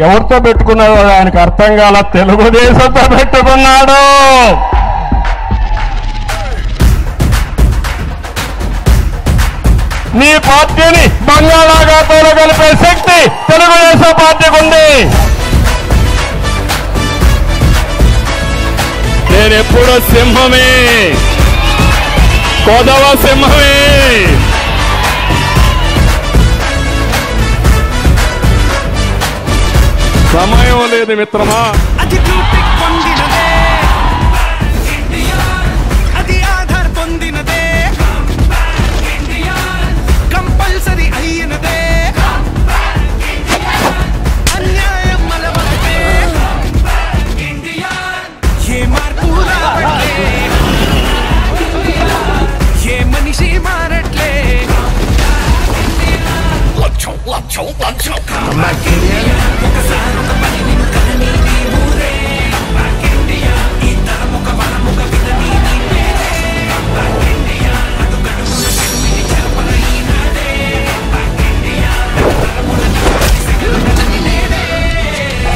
ఎవరితో పెట్టుకున్నాడో ఆయనకు అర్థం కాల, తెలుగుదేశంతో పెట్టుకున్నాడు. నీ పార్టీని బంగాళాఖాతంలో కలిపే శక్తి తెలుగుదేశం పార్టీకి ఉంది. నేనెప్పుడూ సింహమే, కొదవ సింహమే. సమయం లేదు మిత్రమా.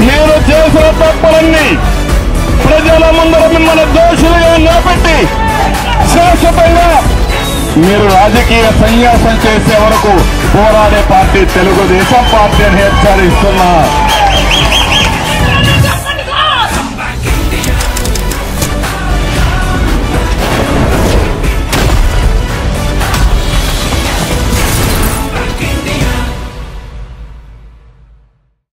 నేను చేసిన తప్పులన్నీ ప్రజల ముందర మిమ్మల్ని దోషులుగా నిలబెట్టి శాశ్వతంగా మీరు రాజకీయ సన్యాసం చేసే వరకు పోరాడే పార్టీ తెలుగుదేశం పార్టీ అని హెచ్చరిస్తున్నా.